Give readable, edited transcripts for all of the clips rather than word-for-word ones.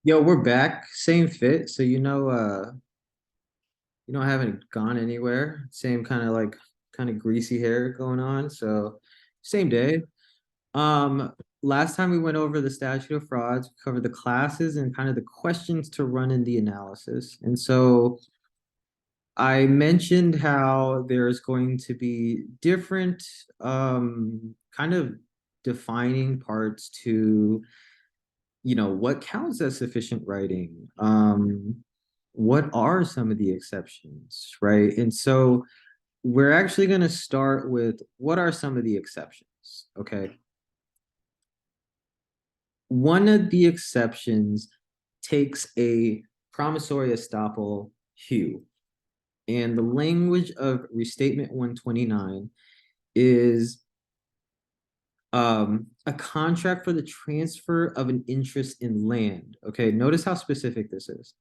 Yo, we're back. Same fit. So I haven't gone anywhere. Same kind of greasy hair going on. So same day. Um, Last time we went over the statute of frauds, we covered the classes and kind of the questions to run in the analysis. And so I mentioned how there's going to be different kind of defining parts to what counts as sufficient writing. What are some of the exceptions, right? And so we're actually going to start with what are some of the exceptions, okay? One of the exceptions takes a promissory estoppel hue, and the language of restatement 129 is a contract for the transfer of an interest in land. Okay, notice how specific this is.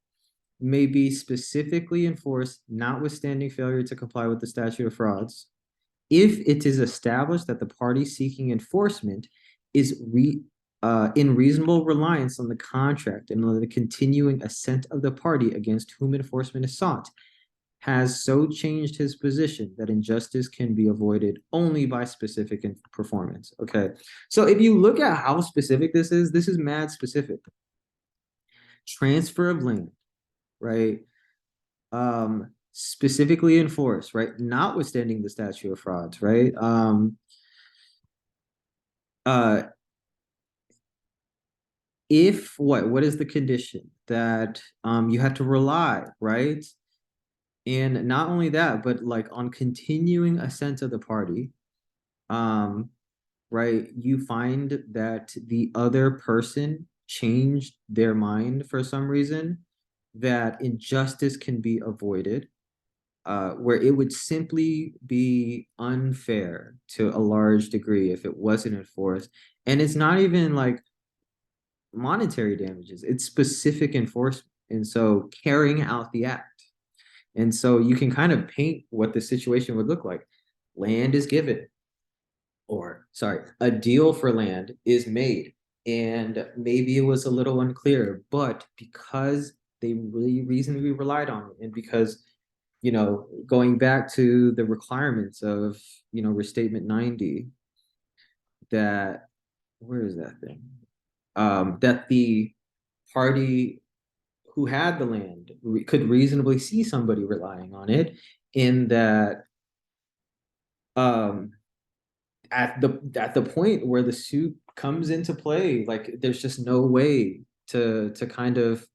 May be specifically enforced, notwithstanding failure to comply with the statute of frauds, if it is established that the party seeking enforcement is in reasonable reliance on the contract and on the continuing assent of the party against whom enforcement is sought, has so changed his position that injustice can be avoided only by specific performance. Okay, so if you look at how specific this is mad specific. Transfer of land, right? Specifically enforced, right? Notwithstanding the statute of frauds, right? Uh, if what is the condition that you have to rely, right? And not only that, but like on continuing assent of the party, um, right? You find that the other person changed their mind for some reason, that injustice can be avoided, where it would simply be unfair to a large degree if it wasn't enforced. And it's not even like monetary damages, it's specific enforcement. And so carrying out the act. And so you can kind of paint what the situation would look like. Land is given, or sorry, a deal for land is made. And maybe it was a little unclear, but because they really reasonably relied on it, and because going back to the requirements of, restatement 90, that, where is that thing? That the party who had the land could reasonably see somebody relying on it, in that um, at the point where the suit comes into play, like there's just no way to kind of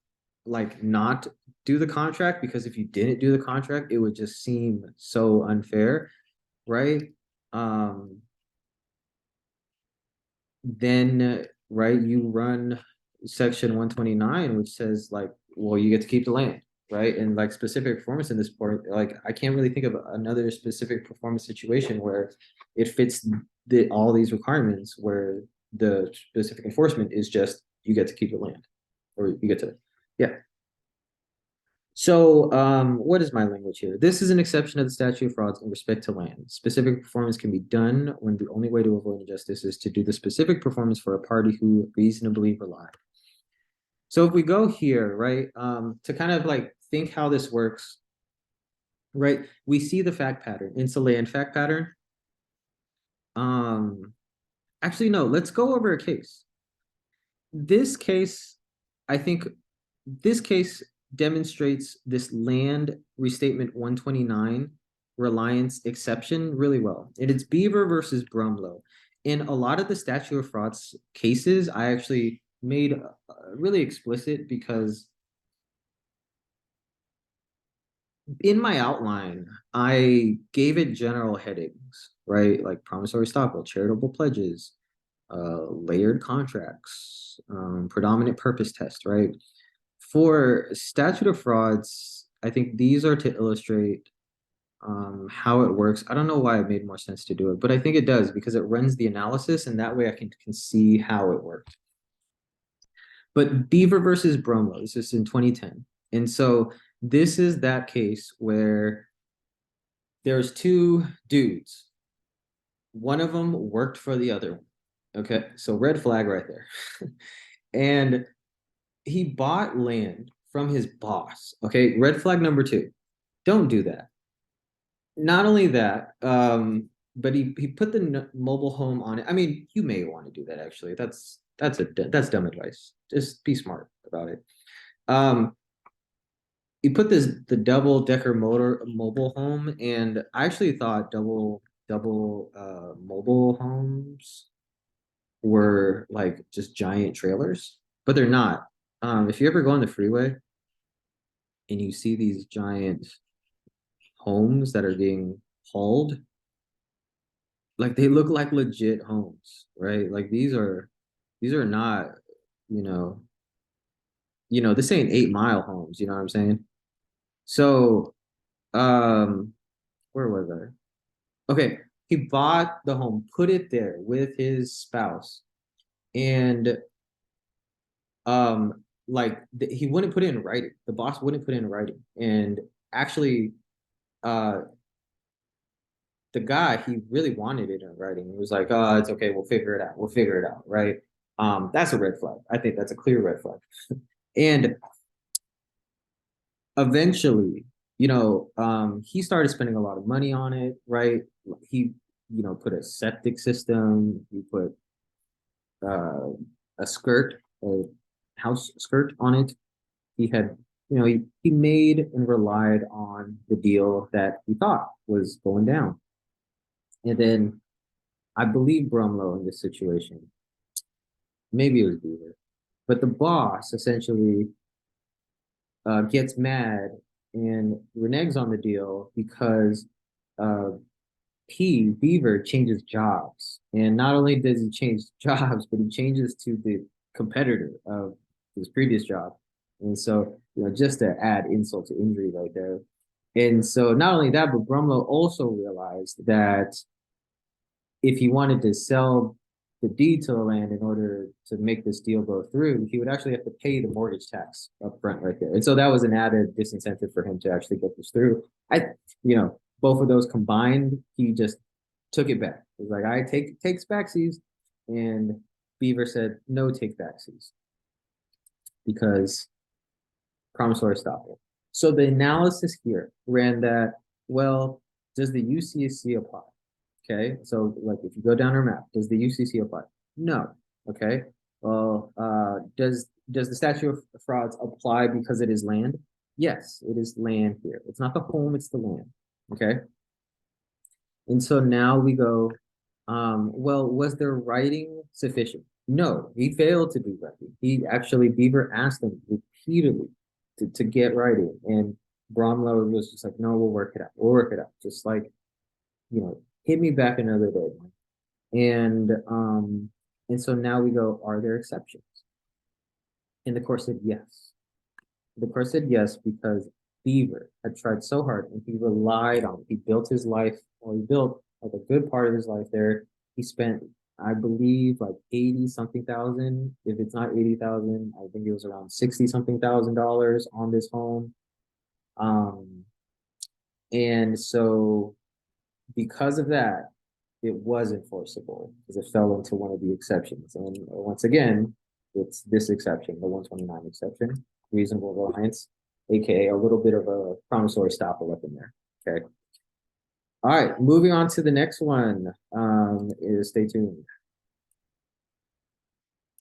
like not do the contract, because if you didn't do the contract, it would just seem so unfair, right? Um, then right, you run section 129, which says like, well, you get to keep the land, right? And like specific performance in this part, like I can't really think of another specific performance situation where it fits all these requirements, where the specific enforcement is just you get to keep the land, or you get to, yeah. So, what is my language here? This is an exception of the statute of frauds in respect to land. Specific performance can be done when the only way to avoid injustice is to do the specific performance for a party who reasonably relied. So if we go here, right, to kind of like think how this works, right, we see the fact pattern. It's a land fact pattern. Um, Actually, no, let's go over a case. This case, I think this case demonstrates this land restatement 129 reliance exception really well. And it's Beaver versus Brumlow. In a lot of the statute of frauds cases, I actually made really explicit, because in my outline, I gave it general headings, right? Like promissory estoppel, charitable pledges, layered contracts, predominant purpose test, right? For statute of frauds, I think these are to illustrate how it works. I don't know why it made more sense to do it, but I think it does, because it runs the analysis, and that way I can see how it works. But Beaver versus Bromo, this is in 2010. And so this is that case where there's two dudes. One of them worked for the other one. Okay, so red flag right there. And he bought land from his boss. Okay, red flag number two. Don't do that. Not only that, but he put the mobile home on it. I mean, you may want to do that actually. That's dumb advice. Just be smart about it. Um, he put the double decker motor mobile home, and I actually thought double mobile homes were like just giant trailers, but they're not. If you ever go on the freeway and you see these giant homes that are being hauled, like they look like legit homes, right? Like these are not, you know, this ain't 8 Mile homes, you know what I'm saying? So, um, where was I? Okay, he bought the home, put it there with his spouse, and like he wouldn't put it in writing. The boss wouldn't put it in writing, and actually, uh, the guy he really wanted it in writing. He was like, "Oh, it's okay. We'll figure it out. We'll figure it out." Right? That's a red flag. I think that's a clear red flag. And eventually, he started spending a lot of money on it. Right? He, put a septic system. He put uh, a house skirt on it. He had, he made and relied on the deal that he thought was going down. And then I believe Brumlow in this situation. Maybe it was Beaver, but the boss essentially gets mad and reneges on the deal because uh, Beaver changes jobs, and not only does he change jobs, but he changes to the competitor of his previous job, and so just to add insult to injury right there. And so not only that, but Brumlow also realized that if he wanted to sell the deed to the land in order to make this deal go through, he would actually have to pay the mortgage tax up front right there. And so that was an added disincentive for him to actually get this through. Both of those combined, he just took it back. He was like, I takes backsies. And Beaver said, no take backsies because promissory estoppel. So the analysis here ran that, well, does the UCC apply? Okay, so like if you go down our map, does the UCC apply? No. Okay. Well, does the statute of frauds apply because it is land? Yes, it is land here. It's not the home, it's the land. Okay. And so now we go, well, was their writing sufficient? No, he failed to be writing. Beaver asked him repeatedly to get writing. And Bromlow was just like, no, we'll work it out. We'll work it out. Just like, hit me back another day. And so now we go, are there exceptions? And the court said yes. The court said yes because Beaver had tried so hard and he relied on it. He built his life, or he built like a good part of his life there. He spent, I believe, like 80 something thousand. If it's not 80,000, I think it was around 60 something $1,000 on this home. And so because of that, it was enforceable because it fell into one of the exceptions. And once again, it's this exception, the 129 exception, reasonable reliance, aka a little bit of a promissory estoppel up in there. Okay. All right, moving on to the next one. Stay tuned.